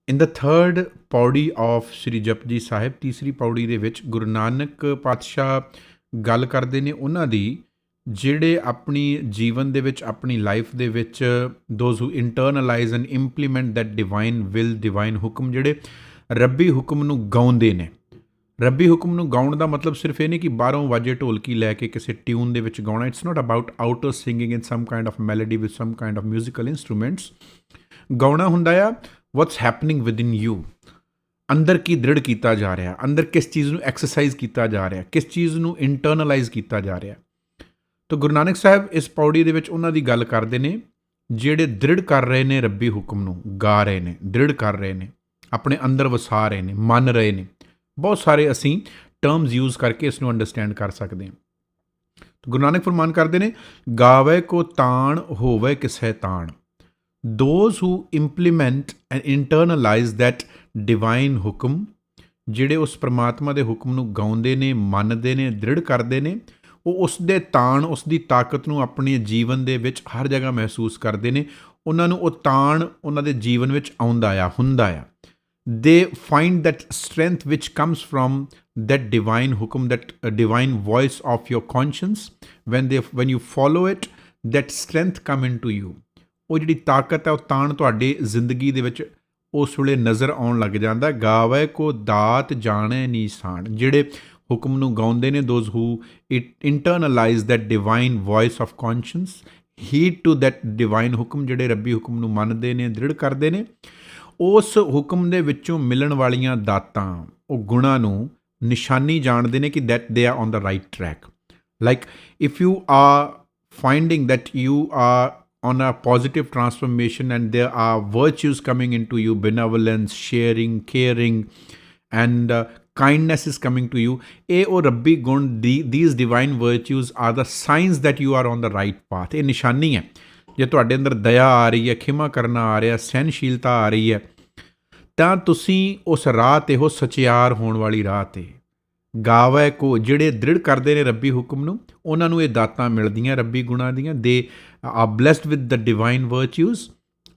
In the third ਪੌੜੀ of ਸ਼੍ਰੀ ਜਪਜੀ ਸਾਹਿਬ, ਤੀਸਰੀ ਪੌੜੀ ਦੇ ਵਿੱਚ ਗੁਰੂ ਨਾਨਕ ਪਾਤਸ਼ਾਹ ਗੱਲ ਕਰਦੇ ਨੇ ਉਹਨਾਂ ਦੀ ਜਿਹੜੇ ਆਪਣੀ ਜੀਵਨ ਦੇ ਵਿੱਚ, ਆਪਣੀ ਲਾਈਫ ਦੇ ਵਿੱਚ those who internalise and implement that divine will, divine hukam, ਜਿਹੜੇ ਰੱਬੀ ਹੁਕਮ ਨੂੰ ਗਾਉਂਦੇ ਨੇ। ਰੱਬੀ ਹੁਕਮ ਨੂੰ ਗਾਉਣ ਦਾ ਮਤਲਬ ਸਿਰਫ ਇਹ ਨਹੀਂ ਕਿ ਬਾਹਰੋਂ ਵਾਜੇ ਢੋਲਕੀ ਲੈ ਕੇ ਕਿਸੇ ਟਿਊਨ ਦੇ ਵਿੱਚ ਗਾਉਣਾ। It's not about outer singing in some kind of melody with some kind of musical instruments. ਗਾਉਣਾ ਹੁੰਦਾ ਆ what's happening within you, ਅੰਦਰ ਕੀ ਦ੍ਰਿੜ ਕੀਤਾ ਜਾ ਰਿਹਾ, ਅੰਦਰ ਕਿਸ ਚੀਜ਼ ਨੂੰ ਐਕਸਰਸਾਈਜ਼ ਕੀਤਾ ਜਾ ਰਿਹਾ, ਕਿਸ ਚੀਜ਼ ਨੂੰ ਇੰਟਰਨਲਾਈਜ਼ ਕੀਤਾ ਜਾ ਰਿਹਾ। ਤਾਂ ਗੁਰੂ ਨਾਨਕ ਸਾਹਿਬ ਇਸ ਪੌੜੀ ਦੇ ਵਿੱਚ ਉਹਨਾਂ ਦੀ ਗੱਲ ਕਰਦੇ ਨੇ ਜਿਹੜੇ ਦ੍ਰਿੜ ਕਰ ਰਹੇ ਨੇ ਰੱਬੀ ਹੁਕਮ ਨੂੰ, ਗਾ ਰਹੇ ਨੇ, ਦ੍ਰਿੜ ਕਰ ਰਹੇ ਨੇ, ਆਪਣੇ ਅੰਦਰ ਵਸਾ ਰਹੇ ਨੇ, ਮੰਨ ਰਹੇ ਨੇ। ਬਹੁਤ ਸਾਰੇ ਅਸੀਂ ਟਰਮਸ ਯੂਜ਼ ਕਰਕੇ ਇਸ ਨੂੰ ਅੰਡਰਸਟੈਂਡ ਕਰ ਸਕਦੇ ਹਾਂ। ਤਾਂ ਗੁਰੂ ਨਾਨਕ ਫਰਮਾਨ ਕਰਦੇ ਨੇ, ਗਾਵੇ ਕੋ ਤਾਣ ਹੋਵੇ ਕਿਸੈ ਤਾਣ। Those who implement and internalize that divine ਹੁਕਮ, ਜਿਹੜੇ ਉਸ ਪਰਮਾਤਮਾ ਦੇ ਹੁਕਮ ਨੂੰ ਗਾਉਂਦੇ ਨੇ, ਮੰਨਦੇ ਨੇ, ਦ੍ਰਿੜ ਕਰਦੇ ਨੇ, ਉਹ ਉਸ ਦੇ ਤਾਣ, ਉਸ ਦੀ ਤਾਕਤ ਨੂੰ ਆਪਣੇ ਜੀਵਨ ਦੇ ਵਿੱਚ ਹਰ ਜਗ੍ਹਾ ਮਹਿਸੂਸ ਕਰਦੇ ਨੇ। ਉਹਨਾਂ ਨੂੰ ਉਹ ਤਾਣ ਉਹਨਾਂ ਦੇ ਜੀਵਨ ਵਿੱਚ ਆਉਂਦਾ ਆ, ਹੁੰਦਾ ਆ। They find that strength which comes from that divine ਹੁਕਮ, that divine voice of your conscience. When you follow it, that strength come into you. ਉਹ ਜਿਹੜੀ ਤਾਕਤ ਹੈ, ਉਹ ਤਾਣ ਤੁਹਾਡੀ ਜ਼ਿੰਦਗੀ ਦੇ ਵਿੱਚ ਉਸ ਵੇਲੇ ਨਜ਼ਰ ਆਉਣ ਲੱਗ ਜਾਂਦਾ। ਗਾਵੇ ਕੋ ਦਾਤ ਜਾਣੇ ਨੀਸਾਨ, ਜਿਹੜੇ ਹੁਕਮ ਨੂੰ ਗਾਉਂਦੇ ਨੇ, those who internalise that divine voice of conscience, heed to that divine hukam, ਜਿਹੜੇ ਰੱਬੀ ਹੁਕਮ ਨੂੰ ਮੰਨਦੇ ਨੇ, ਦ੍ਰਿੜ ਕਰਦੇ ਨੇ। ਉਸ ਹੁਕਮ ਦੇ ਵਿੱਚੋਂ ਮਿਲਣ ਵਾਲੀਆਂ ਦਾਤਾਂ, ਉਹ ਗੁਣਾਂ ਨੂੰ ਨਿਸ਼ਾਨੀ ਜਾਣਦੇ ਨੇ ਕਿ that they are on the right track. Like if you are finding that you are on a positive transformation and there are virtues coming into you, benevolence, sharing, caring and kindness is coming to you, ਉਹ ਰੱਬੀ ਗੁਣ, these divine virtues are the signs that you are on the right path। ਇਹ ਨਿਸ਼ਾਨੀ ਹੈ। ਜੇ ਤੁਹਾਡੇ ਅੰਦਰ ਦਇਆ ਆ ਰਹੀ ਹੈ, ਖਿਮਾ ਕਰਨਾ ਆ ਰਿਹਾ, ਸਹਿਨਸ਼ੀਲਤਾ ਆ ਰਹੀ ਹੈ, ਤਾਂ ਤੁਸੀਂ ਉਸ ਰਾਹ 'ਤੇ ਹੋ, ਸਚਿਆਰ ਹੋਣ ਵਾਲੀ ਰਾਹ 'ਤੇ। ਗਾਵੇ ਕੋ, ਜਿਹੜੇ ਦ੍ਰਿੜ ਕਰਦੇ ਨੇ ਰੱਬੀ ਹੁਕਮ ਨੂੰ, ਉਹਨਾਂ ਨੂੰ ਇਹ ਦਾਤਾਂ ਮਿਲਦੀਆਂ ਰੱਬੀ ਗੁਣਾਂ ਦੀਆਂ। ਦੇ are blessed with the divine virtues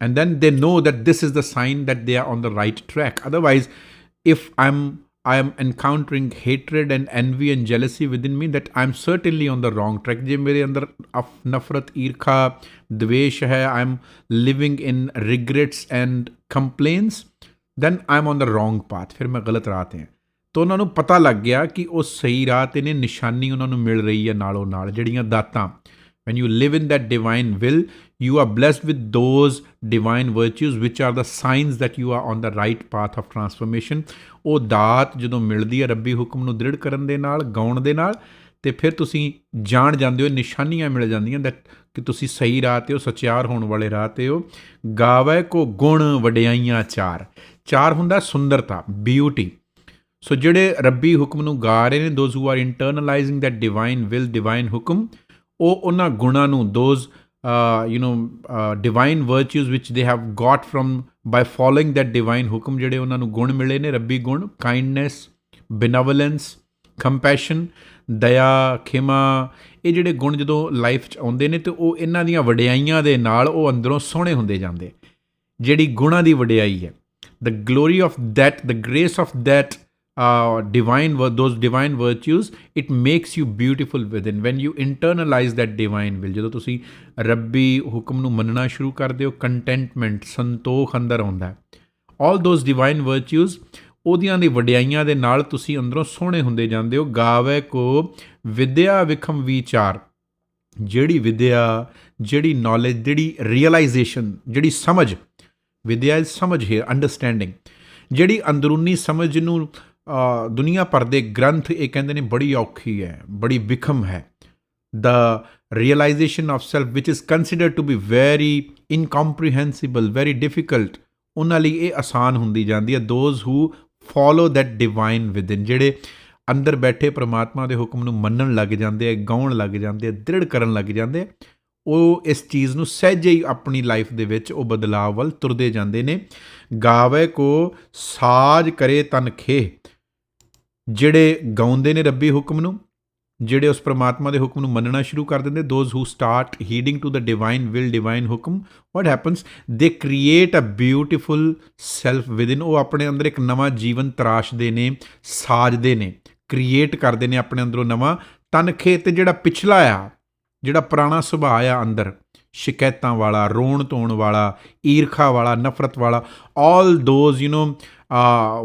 and then they know that this is the sign that they are on the right track. Otherwise, if I am encountering hatred and envy and jealousy within me, that I am certainly on the wrong track. ਜੇ ਮੇਰੇ ਅੰਦਰ ਨਫ਼ਰਤ, ਈਰਖਾ, ਦਵੇਸ਼ ਹੈ, I am living in regrets and complaints, then I am on the wrong path। ਫਿਰ ਮੈਂ ਗਲਤ ਰਾਹ 'ਤੇ ਹਾਂ। ਤਾਂ ਉਹਨਾਂ ਨੂੰ ਪਤਾ ਲੱਗ ਗਿਆ ਕਿ ਉਹ ਸਹੀ ਰਾਹ 'ਤੇ ਨੇ, ਨਿਸ਼ਾਨੀ ਉਹਨਾਂ ਨੂੰ ਮਿਲ ਰਹੀ ਹੈ ਨਾਲੋਂ ਨਾਲ, ਜਿਹੜੀਆਂ ਦਾਤਾਂ। When you live in that divine will, you are blessed with those divine virtues which are the signs that you are on the right path of transformation। ਉਹ ਦਾਤ ਜਦੋਂ ਮਿਲਦੀ ਹੈ ਰੱਬੀ ਹੁਕਮ ਨੂੰ ਦ੍ਰਿੜ ਕਰਨ ਦੇ ਨਾਲ, ਗਾਉਣ ਦੇ ਨਾਲ, ਤੇ ਫਿਰ ਤੁਸੀਂ ਜਾਣ ਜਾਂਦੇ ਹੋ, ਨਿਸ਼ਾਨੀਆਂ ਮਿਲ ਜਾਂਦੀਆਂ ਕਿ ਤੁਸੀਂ ਸਹੀ ਰਾਹ 'ਤੇ ਹੋ, ਸਚਿਆਰ ਹੋਣ ਵਾਲੇ ਰਾਹ 'ਤੇ ਹੋ। ਗਾਵੇ ਕੋ ਗੁਣ ਵਡਿਆਈਆਂ ਚਾਰ। ਚਾਰ ਹੁੰਦਾ ਸੁੰਦਰਤਾ, ਬਿਊਟੀ। ਸੋ ਜਿਹੜੇ ਰੱਬੀ ਹੁਕਮ ਨੂੰ ਗਾ ਰਹੇ ਨੇ, those who are internalising that divine will, divine hukam, ਉਹ ਉਹਨਾਂ ਗੁਣਾਂ ਨੂੰ, those divine virtues which they have got firm by following that divine hukam, ਜਿਹੜੇ ਉਹਨਾਂ ਨੂੰ ਗੁਣ ਮਿਲੇ ਨੇ, ਰੱਬੀ ਗੁਣ, ਕਾਈਂਡਨੈਸ, ਬਿਨਵਲੈਂਸ, ਕੰਪੈਸ਼ਨ, ਦਇਆ, ਖਿਮਾ। ਇਹ ਜਿਹੜੇ ਗੁਣ ਜਦੋਂ ਲਾਈਫ 'ਚ ਆਉਂਦੇ ਨੇ, ਤਾਂ ਉਹ ਇਹਨਾਂ ਦੀਆਂ ਵਡਿਆਈਆਂ ਦੇ ਨਾਲ ਉਹ ਅੰਦਰੋਂ ਸੋਹਣੇ ਹੁੰਦੇ ਜਾਂਦੇ। ਜਿਹੜੀ ਗੁਣਾਂ ਦੀ ਵਡਿਆਈ ਹੈ, the glory of that, the grace of that those divine virtues, it makes you beautiful within when you internalize that divine will। ਜਦੋਂ ਤੁਸੀਂ ਰੱਬੀ ਹੁਕਮ ਨੂੰ ਮੰਨਣਾ ਸ਼ੁਰੂ ਕਰਦੇ ਹੋ, ਕੰਟੈਂਟਮੈਂਟ, ਸੰਤੋਖ ਅੰਦਰ ਆਉਂਦਾ ਹੈ। all those divine virtues, ਉਹਦੀਆਂ ਦੀ ਵਡਿਆਈਆਂ ਦੇ ਨਾਲ ਤੁਸੀਂ ਅੰਦਰੋਂ ਸੋਹਣੇ ਹੁੰਦੇ ਜਾਂਦੇ ਹੋ। ਗਾਵੇ ਕੋ ਵਿਦਿਆ ਵਿਖਮ ਵਿਚਾਰ, ਜਿਹੜੀ ਵਿਦਿਆ, ਜਿਹੜੀ ਨੌਲੇਜ, ਜਿਹੜੀ ਰੀਅਲਾਈਜ਼ੇਸ਼ਨ, ਜਿਹੜੀ ਸਮਝ, ਵਿਦਿਆ ਇਜ਼ ਸਮਝ ਹੈ, ਅੰਡਰਸਟੈਂਡਿੰਗ, ਜਿਹੜੀ ਅੰਦਰੂਨੀ ਸਮਝ ਨੂੰ ਦੁਨੀਆ ਭਰ ਦੇ ਗ੍ਰੰਥ ਇਹ ਕਹਿੰਦੇ ਨੇ ਬੜੀ ਔਖੀ ਹੈ, ਬੜੀ ਵਿਖਮ ਹੈ। The realisation of self which is considered to be very incomprehensible, very difficult, ਉਹਨਾਂ ਲਈ ਇਹ ਆਸਾਨ ਹੁੰਦੀ ਜਾਂਦੀ ਹੈ। Those who follow that divine within, ਜਿਹੜੇ ਅੰਦਰ ਬੈਠੇ ਪਰਮਾਤਮਾ ਦੇ ਹੁਕਮ ਨੂੰ ਮੰਨਣ ਲੱਗ ਜਾਂਦੇ ਆ, ਗਾਉਣ ਲੱਗ ਜਾਂਦੇ ਆ, ਦ੍ਰਿੜ ਕਰਨ ਲੱਗ ਜਾਂਦੇ, ਉਹ ਇਸ ਚੀਜ਼ ਨੂੰ ਸਹਿਜੇ ਹੀ ਆਪਣੀ ਲਾਈਫ ਦੇ ਵਿੱਚ ਉਹ ਬਦਲਾਅ ਵੱਲ ਤੁਰਦੇ ਜਾਂਦੇ ਨੇ। ਗਾਵੇ ਕੋ ਸਾਜ ਕਰੇ ਤਨ ਖੇ, ਜਿਹੜੇ ਗਾਉਂਦੇ ਨੇ ਰੱਬੀ ਹੁਕਮ ਨੂੰ, ਜਿਹੜੇ ਉਸ ਪ੍ਰਮਾਤਮਾ ਦੇ ਹੁਕਮ ਨੂੰ ਮੰਨਣਾ ਸ਼ੁਰੂ ਕਰ ਦਿੰਦੇ, those who start heeding to the divine will, divine hukam, what happens, they create a beautiful self within. ਉਹ ਆਪਣੇ ਅੰਦਰ ਇੱਕ ਨਵਾਂ ਜੀਵਨ ਤਰਾਸ਼ਦੇ ਨੇ, ਸਾਜਦੇ ਨੇ, ਕ੍ਰੀਏਟ ਕਰਦੇ ਨੇ ਆਪਣੇ ਅੰਦਰੋਂ ਨਵਾਂ ਤਨਖੇ। ਅਤੇ ਜਿਹੜਾ ਪਿਛਲਾ ਆ, ਜਿਹੜਾ ਪੁਰਾਣਾ ਸੁਭਾਅ ਆ ਅੰਦਰ, ਸ਼ਿਕਾਇਤਾਂ ਵਾਲਾ, ਰੋਣ ਧੋਣ ਵਾਲਾ, ਈਰਖਾ ਵਾਲਾ, ਨਫ਼ਰਤ ਵਾਲਾ, ਆਲ ਦੋਜ਼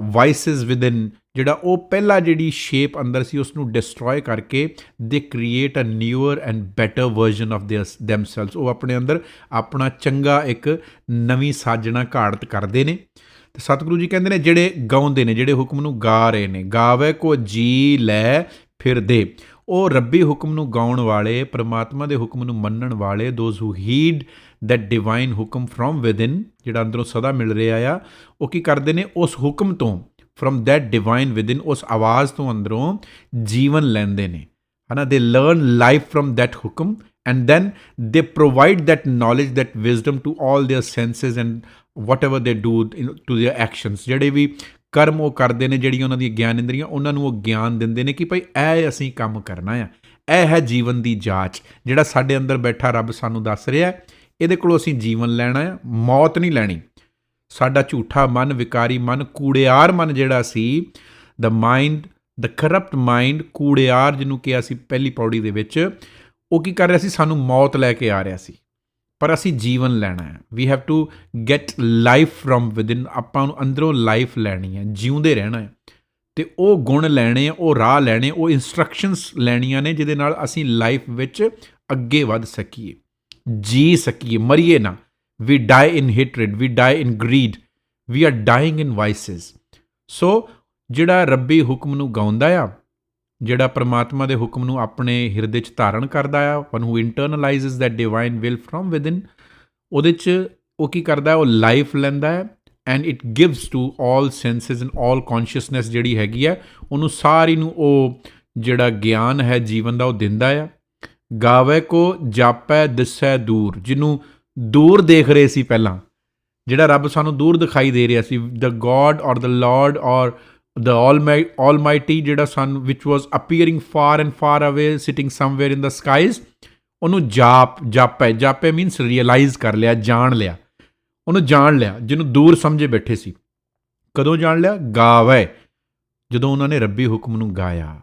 ਵਾਈਸਿਸ ਵਿਦਿਨ, ਜਿਹੜਾ ਉਹ ਪਹਿਲਾਂ ਜਿਹੜੀ ਸ਼ੇਪ ਅੰਦਰ ਸੀ ਉਸ ਨੂੰ ਡਿਸਟਰੋਏ ਕਰਕੇ they create a newer and better version of themselves. ਉਹ ਆਪਣੇ ਅੰਦਰ ਆਪਣਾ ਚੰਗਾ ਇੱਕ ਨਵੀਂ ਸਾਜਣਾ ਘਾੜਤ ਕਰਦੇ ਨੇ। ਅਤੇ ਸਤਿਗੁਰੂ ਜੀ ਕਹਿੰਦੇ ਨੇ ਜਿਹੜੇ ਗਾਉਂਦੇ ਨੇ, ਜਿਹੜੇ ਹੁਕਮ ਨੂੰ ਗਾ ਰਹੇ ਨੇ, ਗਾਵੇ ਕੋ ਜੀ ਲੈ ਫਿਰਦੇ, ਉਹ ਰੱਬੀ ਹੁਕਮ ਨੂੰ ਗਾਉਣ ਵਾਲੇ, ਪਰਮਾਤਮਾ ਦੇ ਹੁਕਮ ਨੂੰ ਮੰਨਣ ਵਾਲੇ, those who Heed that divine ਹੁਕਮ ਫਰੋਮ ਵਿਦਿਨ, ਜਿਹੜਾ ਅੰਦਰੋਂ ਸਦਾ ਮਿਲ ਰਿਹਾ ਆ, ਉਹ ਕੀ ਕਰਦੇ ਨੇ, ਉਸ ਹੁਕਮ ਤੋਂ, ਫਰੋਮ ਦੈਟ ਡਿਵਾਈਨ ਵਿਦਿਨ, ਉਸ ਆਵਾਜ਼ ਤੋਂ ਅੰਦਰੋਂ ਜੀਵਨ ਲੈਂਦੇ ਨੇ, ਹੈ ਨਾ। They learn life from that hukam and then they provide that knowledge, that wisdom to all their senses and whatever they do to their actions. ਜਿਹੜੇ ਵੀ ਕਰਮ ਉਹ ਕਰਦੇ ਨੇ, ਜਿਹੜੀਆਂ ਉਹਨਾਂ ਦੀਆਂ ਗਿਆਨ ਇੰਦਰੀਆਂ, ਉਹਨਾਂ ਨੂੰ ਉਹ ਗਿਆਨ ਦਿੰਦੇ ਨੇ ਕਿ ਭਾਈ ਇਹ ਅਸੀਂ ਕੰਮ ਕਰਨਾ ਆ, ਇਹ ਹੈ ਜੀਵਨ ਦੀ ਜਾਂਚ। ਜਿਹੜਾ ਸਾਡੇ ਅੰਦਰ ਬੈਠਾ ਰੱਬ ਸਾਨੂੰ ਦੱਸ ਰਿਹਾ, ਇਹਦੇ ਕੋਲੋਂ ਅਸੀਂ ਜੀਵਨ ਲੈਣਾ ਆ, ਮੌਤ ਨਹੀਂ ਲੈਣੀ। ਸਾਡਾ ਝੂਠਾ ਮਨ, ਵਿਕਾਰੀ ਮਨ, ਕੂੜਿਆਰ ਮਨ ਜਿਹੜਾ ਸੀ, the mind, the corrupt mind, ਕੂੜਿਆਰ ਜਿਹਨੂੰ ਕਿਹਾ ਸੀ ਪਹਿਲੀ ਪੌੜੀ ਦੇ ਵਿੱਚ, ਉਹ ਕੀ ਕਰ ਰਿਹਾ ਸੀ, ਸਾਨੂੰ ਮੌਤ ਲੈ ਕੇ ਆ ਰਿਹਾ ਸੀ। ਪਰ ਅਸੀਂ ਜੀਵਨ ਲੈਣਾ ਹੈ। We have to get life from within. ਆਪਾਂ ਨੂੰ ਅੰਦਰੋਂ ਲਾਈਫ ਲੈਣੀ ਹੈ, ਜਿਉਂਦੇ ਰਹਿਣਾ ਹੈ, ਅਤੇ ਉਹ ਗੁਣ ਲੈਣੇ ਆ, ਉਹ ਰਾਹ ਲੈਣੇ, ਉਹ ਇੰਸਟਰਕਸ਼ਨਸ ਲੈਣੀਆਂ ਨੇ, ਜਿਹਦੇ ਨਾਲ ਅਸੀਂ ਲਾਈਫ ਵਿੱਚ ਅੱਗੇ ਵੱਧ ਸਕੀਏ, ਜੀ ਸਕੀਏ, ਮਰੀਏ ਨਾ। We die in hatred, we die in greed, we are dying in vices. So ਜਿਹੜਾ ਰੱਬੀ ਹੁਕਮ ਨੂੰ ਗਾਉਂਦਾ ਆ, ਜਿਹੜਾ ਪਰਮਾਤਮਾ ਦੇ ਹੁਕਮ ਨੂੰ ਆਪਣੇ ਹਿਰਦੇ 'ਚ ਧਾਰਨ ਕਰਦਾ ਆ, one who internalises that divine will from within, ਉਹਦੇ 'ਚ ਉਹ ਕੀ ਕਰਦਾ, ਉਹ ਲਾਈਫ ਲੈਂਦਾ ਹੈ and it gives to all senses and all consciousness ਜਿਹੜੀ ਹੈਗੀ ਹੈ, ਉਹਨੂੰ ਸਾਰੀ ਨੂੰ ਉਹ ਜਿਹੜਾ ਗਿਆਨ ਹੈ ਜੀਵਨ ਦਾ ਉਹ ਦਿੰਦਾ ਆ। ਗਾਵੇ ਕੋ ਜਾਪੈ ਦਿਸੈ ਦੂਰ, ਜਿਹਨੂੰ ਦੂਰ ਦੇਖ ਰਹੇ ਸੀ ਪਹਿਲਾਂ, ਜਿਹੜਾ ਰੱਬ ਸਾਨੂੰ ਦੂਰ ਦਿਖਾਈ ਦੇ ਰਿਹਾ ਸੀ, ਦ ਗੋਡ ਔਰ ਦ ਲਾਰਡ ਔਰ ਦ ਆਲਮਾਈਟੀ, ਜਿਹੜਾ ਸਾਨੂੰ which was appearing far and far away, sitting somewhere in the skies, ਉਹਨੂੰ ਜਾਪੈ ਮੀਨਸ ਰੀਅਲਾਈਜ਼ ਕਰ ਲਿਆ, ਜਾਣ ਲਿਆ, ਉਹਨੂੰ ਜਾਣ ਲਿਆ, ਜਿਹਨੂੰ ਦੂਰ ਸਮਝੇ ਬੈਠੇ ਸੀ। ਕਦੋਂ ਜਾਣ ਲਿਆ? ਗਾਵੇ, ਜਦੋਂ ਉਹਨਾਂ ਨੇ ਰੱਬੀ ਹੁਕਮ ਨੂੰ ਗਾਇਆ।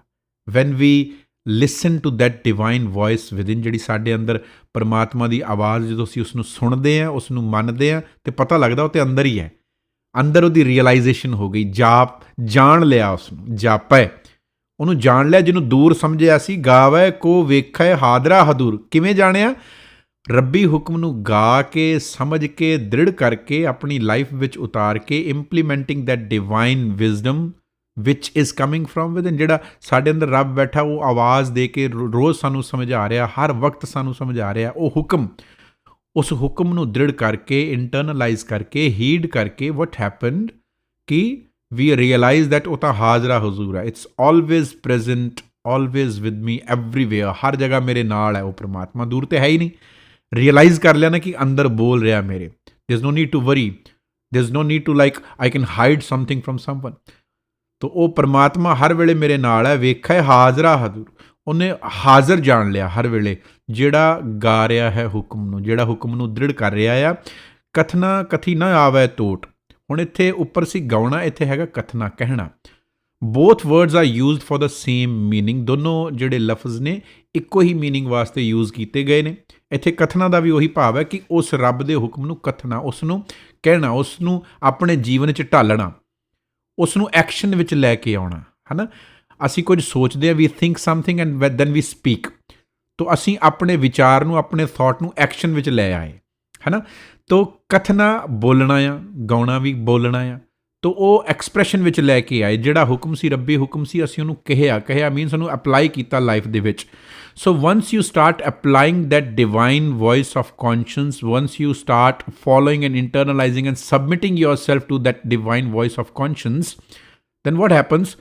When we listen to that divine voice within, ਜਿਹੜੀ ਸਾਡੇ ਅੰਦਰ ਪਰਮਾਤਮਾ ਦੀ ਆਵਾਜ਼, ਜਦੋਂ ਅਸੀਂ ਉਸ ਨੂੰ ਸੁਣਦੇ ਹਾਂ, ਉਸ ਨੂੰ ਮੰਨਦੇ ਹਾਂ, ਅਤੇ ਪਤਾ ਲੱਗਦਾ ਉਹ ਤਾਂ ਅੰਦਰ ਹੀ ਹੈ, ਅੰਦਰ ਉਹਦੀ ਰੀਅਲਾਈਜ਼ੇਸ਼ਨ ਹੋ ਗਈ, ਜਾਣ ਲਿਆ ਉਸ ਨੂੰ, ਜਾਪੈ, ਉਹਨੂੰ ਜਾਣ ਲਿਆ ਜਿਹਨੂੰ ਦੂਰ ਸਮਝਿਆ ਸੀ। ਗਾਵੇ ਕੋ ਵੇਖੈ ਹਾਦਰਾ ਹਦੂਰ, ਕਿਵੇਂ ਜਾਣਿਆ? ਰੱਬੀ ਹੁਕਮ ਨੂੰ ਗਾ ਕੇ, ਸਮਝ ਕੇ, ਦ੍ਰਿੜ ਕਰਕੇ, ਆਪਣੀ ਲਾਈਫ ਵਿੱਚ ਉਤਾਰ ਕੇ, implementing that divine wisdom which is coming from within, ਜਿਹੜਾ ਸਾਡੇ ਅੰਦਰ ਰੱਬ ਬੈਠਾ, ਉਹ ਆਵਾਜ਼ ਦੇ ਕੇ ਰੋਜ਼ ਸਾਨੂੰ ਸਮਝਾ ਰਿਹਾ, ਹਰ ਵਕਤ ਸਾਨੂੰ ਸਮਝਾ ਰਿਹਾ, ਉਹ ਹੁਕਮ, ਉਸ ਹੁਕਮ ਨੂੰ ਦ੍ਰਿੜ ਕਰਕੇ, ਇੰਟਰਨਲਾਈਜ਼ ਕਰਕੇ, ਹੀਡ ਕਰਕੇ, ਵਟ ਹੈਪਨਡ ਕਿ ਵੀ ਰੀਅਲਾਈਜ਼ ਦੈਟ ਉਹ ਤਾਂ ਹਾਜ਼ਰਾ ਹਜ਼ੂਰ ਹੈ, it's always present, always with me, everywhere, ਹਰ ਜਗ੍ਹਾ ਮੇਰੇ ਨਾਲ ਹੈ ਉਹ ਪਰਮਾਤਮਾ, ਦੂਰ ਤੇ ਹੈ ਹੀ ਨਹੀਂ। ਰੀਅਲਾਈਜ਼ ਕਰ ਲਿਆ ਨਾ ਕਿ ਅੰਦਰ ਬੋਲ ਰਿਹਾ ਮੇਰੇ, there is no need to worry, there is no need to like I can hide something from someone. तो ਉਹ ਪਰਮਾਤਮਾ ਹਰ ਵੇਲੇ ਮੇਰੇ ਨਾਲ ਹੈ। ਵੇਖਿਆ ਹਾਜ਼ਰਾ ਹਜ਼ੂਰ, ਉਹਨੇ ਹਾਜ਼ਰ ਜਾਣ ਲਿਆ ਹਰ ਵੇਲੇ, ਜਿਹੜਾ ਗਾ ਰਿਹਾ ਹੈ ਹੁਕਮ ਨੂੰ, ਜਿਹੜਾ ਹੁਕਮ ਨੂੰ ਦ੍ਰਿੜ ਕਰ ਰਿਹਾ ਆ। ਕਥਨਾ ਕਥੀ ਨਾ ਆਵੇ ਟੋਟ, ਹੁਣ ਇੱਥੇ ਉੱਪਰ ਸੀ ਗਾਉਣਾ, ਇੱਥੇ ਹੈਗਾ ਕਥਨਾ, ਕਹਿਣਾ। Both words are used for the same meaning, ਦੋਨੋਂ ਜਿਹੜੇ ਲਫ਼ਜ਼ ਨੇ ਇੱਕੋ ਹੀ ਮੀਨਿੰਗ ਵਾਸਤੇ ਯੂਜ਼ ਕੀਤੇ ਗਏ ਨੇ। ਇੱਥੇ ਕਥਨਾ ਦਾ ਵੀ ਉਹੀ ਭਾਵ ਹੈ ਕਿ ਉਸ ਰੱਬ ਦੇ ਹੁਕਮ ਨੂੰ ਕਥਨਾ, ਉਸ ਨੂੰ ਕਹਿਣਾ, ਉਸ ਨੂੰ ਆਪਣੇ ਜੀਵਨ 'ਚ ਢਾਲਣਾ, ਉਸ ਨੂੰ ਐਕਸ਼ਨ ਵਿੱਚ ਲੈ ਕੇ ਆਉਣਾ, ਹੈ ਨਾ। ਅਸੀਂ ਕੁਝ ਸੋਚਦੇ ਹਾਂ, we think something and then we speak, ਤੋ ਅਸੀਂ ਆਪਣੇ ਵਿਚਾਰ ਨੂੰ, ਆਪਣੇ ਥਾਟ ਨੂੰ ਐਕਸ਼ਨ ਵਿੱਚ ਲੈ ਆਏ, ਹੈ ਨਾ। ਤੋ ਕਥਨਾ ਬੋਲਣਾ ਆ, ਗਾਉਣਾ ਵੀ ਬੋਲਣਾ ਆ, ਤੋ ਉਹ ਐਕਸਪ੍ਰੈਸ਼ਨ ਵਿੱਚ ਲੈ ਕੇ ਆਏ। ਜਿਹੜਾ ਹੁਕਮ ਸੀ, ਰੱਬੀ ਹੁਕਮ ਸੀ, ਅਸੀਂ ਉਹਨੂੰ ਕਿਹਾ ਮੀਨਸ ਉਹਨੂੰ ਅਪਲਾਈ ਕੀਤਾ ਲਾਈਫ ਦੇ ਵਿੱਚ। So once you start applying that divine voice of conscience, once you start following and internalizing and submitting yourself to that divine voice of conscience, then what happens?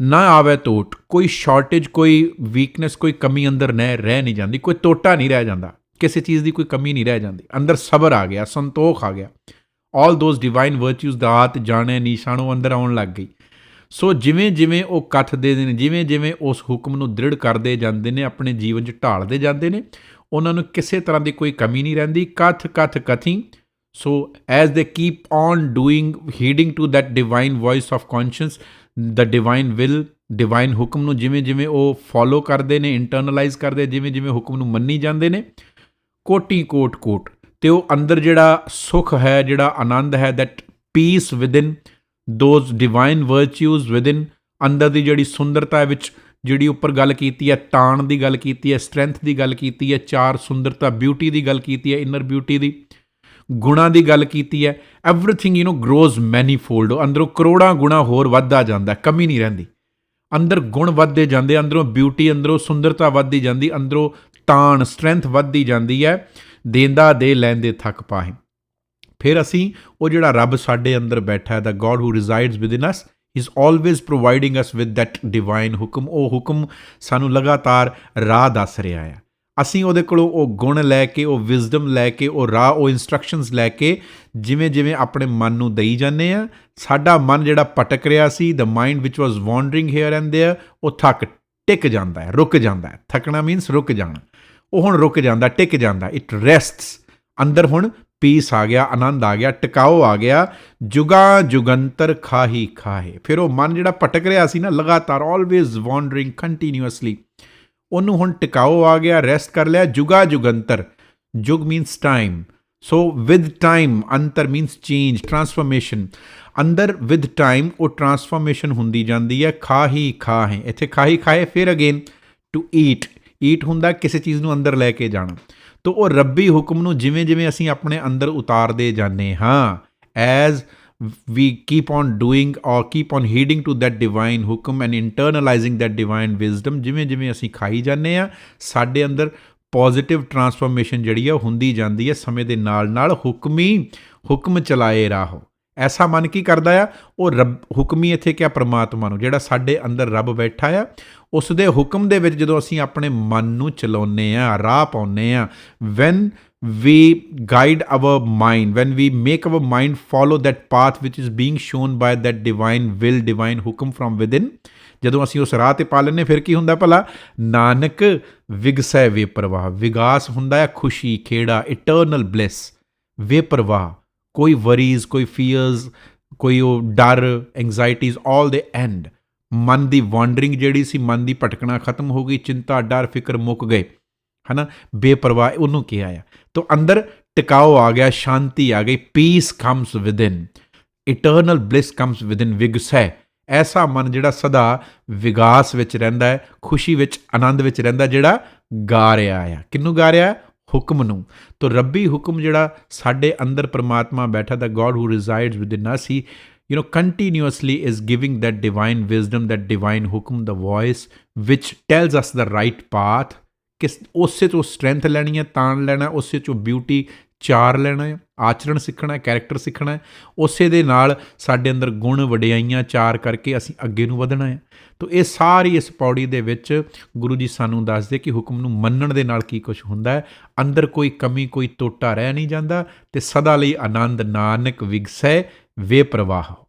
ਨਾ ਆਵੇ ਟੋਟ, ਕੋਈ shortage, ਕੋਈ weakness, ਕੋਈ ਕਮੀ ਅੰਦਰ ਰਹਿ ਨਹੀਂ ਜਾਂਦੀ, ਕੋਈ ਟੋਟਾ ਨਹੀਂ ਰਹਿ ਜਾਂਦਾ, ਕਿਸੇ ਚੀਜ਼ ਦੀ ਕੋਈ ਕਮੀ ਨਹੀਂ ਰਹਿ ਜਾਂਦੀ। ਅੰਦਰ ਸਬਰ ਆ ਗਿਆ, ਸੰਤੋਖ ਆ ਗਿਆ, ਆਲ ਦੋਜ਼ ਡਿਵਾਈਨ ਵਰਚੂਜ਼, ਦਾਤ, ਜਾਣੇ, ਨਿਸ਼ਾਨੋ ਅੰਦਰ ਆਉਣ ਲੱਗ ਗਈ। ਸੋ ਜਿਵੇਂ ਜਿਵੇਂ ਉਹ ਕੱਥਦੇ ਨੇ, ਜਿਵੇਂ ਜਿਵੇਂ ਉਸ ਹੁਕਮ ਨੂੰ ਦ੍ਰਿੜ ਕਰਦੇ ਜਾਂਦੇ ਨੇ, ਆਪਣੇ ਜੀਵਨ 'ਚ ਢਾਲਦੇ ਜਾਂਦੇ ਨੇ, ਉਹਨਾਂ ਨੂੰ ਕਿਸੇ ਤਰ੍ਹਾਂ ਦੀ ਕੋਈ ਕਮੀ ਨਹੀਂ ਰਹਿੰਦੀ। ਕਥ ਕਥ ਕਥੀ। So as they keep on doing, heeding to that divine voice of conscious, the divine will, divine ਹੁਕਮ ਨੂੰ ਜਿਵੇਂ ਜਿਵੇਂ ਉਹ ਫੋਲੋ ਕਰਦੇ ਨੇ, ਇੰਟਰਨਲਾਈਜ਼ ਕਰਦੇ, ਜਿਵੇਂ ਜਿਵੇਂ ਹੁਕਮ ਨੂੰ ਮੰਨੀ ਜਾਂਦੇ ਨੇ, ਕੋਟੀ ਕੋਟ ਕੋਟ, ਅਤੇ ਉਹ ਅੰਦਰ ਜਿਹੜਾ ਸੁੱਖ ਹੈ, ਜਿਹੜਾ ਆਨੰਦ ਹੈ, that peace within, those divine virtues within, ਅੰਦਰ ਦੀ ਜਿਹੜੀ ਸੁੰਦਰਤਾ ਵਿੱਚ, ਜਿਹੜੀ ਉੱਪਰ ਗੱਲ ਕੀਤੀ ਹੈ, ਤਾਣ ਦੀ ਗੱਲ ਕੀਤੀ ਹੈ, ਸਟਰੈਂਥ ਦੀ ਗੱਲ ਕੀਤੀ ਹੈ, ਚਾਰ ਸੁੰਦਰਤਾ, ਬਿਊਟੀ ਦੀ ਗੱਲ ਕੀਤੀ ਹੈ, ਇਨਰ ਬਿਊਟੀ ਦੀ, ਗੁਣਾਂ ਦੀ ਗੱਲ ਕੀਤੀ ਹੈ, ਐਵਰੀਥਿੰਗ ਗਰੋਜ਼ ਮੈਨੀਫੋਲਡ, ਅੰਦਰੋਂ ਕਰੋੜਾਂ ਗੁਣਾ ਹੋਰ ਵੱਧਦਾ ਜਾਂਦਾ, ਕਮੀ ਨਹੀਂ ਰਹਿੰਦੀ, ਅੰਦਰ ਗੁਣ ਵੱਧਦੇ ਜਾਂਦੇ, ਅੰਦਰੋਂ ਬਿਊਟੀ, ਅੰਦਰੋਂ ਸੁੰਦਰਤਾ ਵੱਧਦੀ ਜਾਂਦੀ, ਅੰਦਰੋਂ ਤਾਣ, ਸਟਰੈਂਥ ਵੱਧਦੀ ਜਾਂਦੀ ਹੈ, ਦੇਂਦਾ ਦੇ ਲੈਂਦੇ ਥੱਕ ਪਾਹੇ। ਫਿਰ ਅਸੀਂ ਉਹ ਜਿਹੜਾ ਰੱਬ ਸਾਡੇ ਅੰਦਰ ਬੈਠਾ ਹੈ, the God who resides within us, is always providing us with that divine hukam. ਉਹ ਹੁਕਮ ਸਾਨੂੰ ਲਗਾਤਾਰ ਰਾਹ ਦੱਸ ਰਿਹਾ ਹੈ। ਅਸੀਂ ਉਹਦੇ ਕੋਲੋਂ ਉਹ ਗੁਣ ਲੈ ਕੇ, ਉਹ ਵਿਜ਼ਡਮ ਲੈ ਕੇ, ਉਹ ਰਾਹ, ਉਹ ਇੰਸਟਰਕਸ਼ਨਸ ਲੈ ਕੇ ਜਿਵੇਂ ਜਿਵੇਂ ਆਪਣੇ ਮਨ ਨੂੰ ਦਈ ਜਾਂਦੇ ਆ, ਸਾਡਾ ਮਨ ਜਿਹੜਾ ਭਟਕ ਰਿਹਾ ਸੀ, the mind which was wandering here and there, ਉਹ ਟਿਕ ਜਾਂਦਾ ਹੈ, ਰੁਕ ਜਾਂਦਾ ਹੈ। ਥੱਕਣਾ ਮੀਨਸ ਰੁਕ ਜਾਣਾ। ਉਹ ਹੁਣ ਰੁਕ ਜਾਂਦਾ, ਟਿਕ ਜਾਂਦਾ, ਇਟ ਰੈਸਟਸ। ਅੰਦਰ ਹੁਣ ਪੀਸ ਆ ਗਿਆ, ਆਨੰਦ ਆ ਗਿਆ, ਟਿਕਾਓ ਆ ਗਿਆ, ਜੁਗਾ ਜੁਗੰਤਰ ਖਾਹੀ ਖਾਹੇ। ਫਿਰ ਉਹ ਮਨ ਜਿਹੜਾ ਭਟਕ ਰਿਹਾ ਸੀ ਨਾ, ਲਗਾਤਾਰ ਆਲਵੇਜ਼ ਵਾਂਡਰਿੰਗ ਕੰਟੀਨਿਊਸਲੀ, ਉਹਨੂੰ ਹੁਣ ਟਿਕਾਓ ਆ ਗਿਆ, ਰੈਸਟ ਕਰ ਲਿਆ। ਜੁਗਾ ਜੁਗੰਤਰ, ਜੁਗ means time, so with time, ਅੰਤਰ ਮੀਨਸ ਚੇਂਜ, ਟਰਾਂਸਫਰਮੇਸ਼ਨ। ਅੰਦਰ ਵਿਦ ਟਾਈਮ ਉਹ ਟਰਾਂਸਫਰਮੇਸ਼ਨ ਹੁੰਦੀ ਜਾਂਦੀ ਹੈ। ਖਾਹੀ ਖਾਹੇ, ਇੱਥੇ ਖਾਹੀ ਖਾਹੇ, ਫਿਰ ਅਗੇਨ ਟੂ ਈਟ, ਈਟ ਹੁੰਦਾ ਕਿਸੇ ਚੀਜ਼ ਨੂੰ ਅੰਦਰ ਲੈ ਕੇ ਜਾਣਾ। ਤੋ ਉਹ ਰੱਬੀ ਹੁਕਮ ਨੂੰ ਜਿਵੇਂ ਜਿਵੇਂ ਅਸੀਂ ਆਪਣੇ ਅੰਦਰ ਉਤਾਰਦੇ ਜਾਂਦੇ ਹਾਂ, as we keep on doing or keep on heeding to that divine ਹੁਕਮ and internalizing that divine wisdom, ਜਿਵੇਂ ਜਿਵੇਂ ਅਸੀਂ ਖਾਈ ਜਾਂਦੇ ਹਾਂ, ਸਾਡੇ ਅੰਦਰ ਪੋਜ਼ਿਟਿਵ ਟਰਾਂਸਫਰਮੇਸ਼ਨ ਜਿਹੜੀ ਹੈ ਹੁੰਦੀ ਜਾਂਦੀ ਹੈ ਸਮੇਂ ਦੇ ਨਾਲ ਨਾਲ। ਹੁਕਮ ਚਲਾਏ ਰਾਹੋ। ਐਸਾ ਮਨ ਕੀ ਕਰਦਾ ਆ, ਉਹ ਰੱਬ ਹੁਕਮੀ, ਇੱਥੇ ਕਿਹਾ ਪਰਮਾਤਮਾ ਨੂੰ, ਜਿਹੜਾ ਸਾਡੇ ਅੰਦਰ ਰੱਬ ਬੈਠਾ ਆ, ਉਸ ਦੇ ਹੁਕਮ ਦੇ ਵਿੱਚ ਜਦੋਂ ਅਸੀਂ ਆਪਣੇ ਮਨ ਨੂੰ ਚਲਾਉਂਦੇ ਹਾਂ, ਰਾਹ ਪਾਉਂਦੇ ਹਾਂ, van we guide our mind, when we make our mind follow that path which is being shown by that divine will, divine ਹੁਕਮ from within, ਜਦੋਂ ਅਸੀਂ ਉਸ ਰਾਹ ਤੇ ਪਾ ਲੈਂਦੇ, ਫਿਰ ਕੀ ਹੁੰਦਾ ਭਲਾ? ਨਾਨਕ ਵਿਗਸੈ ਵੇਪਰਵਾਹ, ਵਿਗਾਸ ਹੁੰਦਾ ਹੈ, ਖੁਸ਼ੀ, ਖੇੜਾ, ਇਟਰਨਲ ਬਲਿਸ, ਵੇਪਰਵਾਹ, ਕੋਈ ਵਰੀਜ਼, ਕੋਈ ਫੀਅਰਸ, ਕੋਈ ਉਹ ਡਰ, ਐਂਗਜ਼ਾਇਟੀਜ਼, ਆਲ ਦੇ ਐਂਡ। ਮਨ ਦੀ ਵਾਂਡਰਿੰਗ ਜਿਹੜੀ ਸੀ, ਮਨ ਦੀ ਭਟਕਣਾ ਖਤਮ ਹੋ ਗਈ, ਚਿੰਤਾ, ਡਰ, ਫਿਕਰ ਮੁੱਕ ਗਏ, ਹੈ ਨਾ, ਬੇਪਰਵਾਹ ਉਹਨੂੰ ਕਿਹਾ ਆ। ਤੋ ਅੰਦਰ ਟਿਕਾਓ ਆ ਗਿਆ, ਸ਼ਾਂਤੀ ਆ ਗਈ, peace comes within, eternal bliss comes within, ਵਿਗਸੈ। ਐਸਾ ਮਨ ਜਿਹੜਾ ਸਦਾ ਵਿਗਾਸ ਵਿੱਚ ਰਹਿੰਦਾ ਹੈ, ਖੁਸ਼ੀ ਵਿੱਚ, ਆਨੰਦ ਵਿੱਚ ਰਹਿੰਦਾ, ਜਿਹੜਾ ਗਾ ਰਿਹਾ ਆ। ਕਿਹਨੂੰ ਗਾ ਰਿਹਾ? ਹੁਕਮ ਨੂੰ। ਤੋ ਰੱਬੀ ਹੁਕਮ ਜਿਹੜਾ ਸਾਡੇ ਅੰਦਰ ਪਰਮਾਤਮਾ ਬੈਠਾ, the God who resides within us, he continuously is giving that divine wisdom, that divine ਹੁਕਮ, the voice which tells us the right path। ਕਿਸ ਉਸੇ 'ਚੋਂ ਸਟਰੈਂਥ ਲੈਣੀ ਹੈ, ਤਾਣ ਲੈਣਾ, ਉਸੇ 'ਚੋਂ ਬਿਊਟੀ, ਚਾਰ ਲੈਣਾ ਹੈ, ਆਚਰਣ ਸਿੱਖਣਾ ਹੈ, ਕੈਰੈਕਟਰ ਸਿੱਖਣਾ ਹੈ, ਉਸੇ ਦੇ ਨਾਲ ਸਾਡੇ ਅੰਦਰ ਗੁਣ, ਵਡਿਆਈਆਂ ਚਾਰ ਕਰਕੇ ਅਸੀਂ ਅੱਗੇ ਨੂੰ ਵਧਣਾ ਹੈ। ਤੋ ਇਹ ਸਾਰੀ ਇਸ ਪੌੜੀ ਦੇ ਵਿੱਚ ਗੁਰੂ ਜੀ ਸਾਨੂੰ ਦੱਸਦੇ ਕਿ ਹੁਕਮ ਨੂੰ ਮੰਨਣ ਦੇ ਨਾਲ ਕੀ ਕੁਝ ਹੁੰਦਾ ਹੈ। ਅੰਦਰ ਕੋਈ ਕਮੀ, ਕੋਈ ਟੋਟਾ ਰਹਿ ਨਹੀਂ ਜਾਂਦਾ, ਅਤੇ ਸਦਾ ਲਈ ਆਨੰਦ, ਨਾਨਕ ਵਿਗਸੈ ਵੇ ਪ੍ਰਵਾਹ।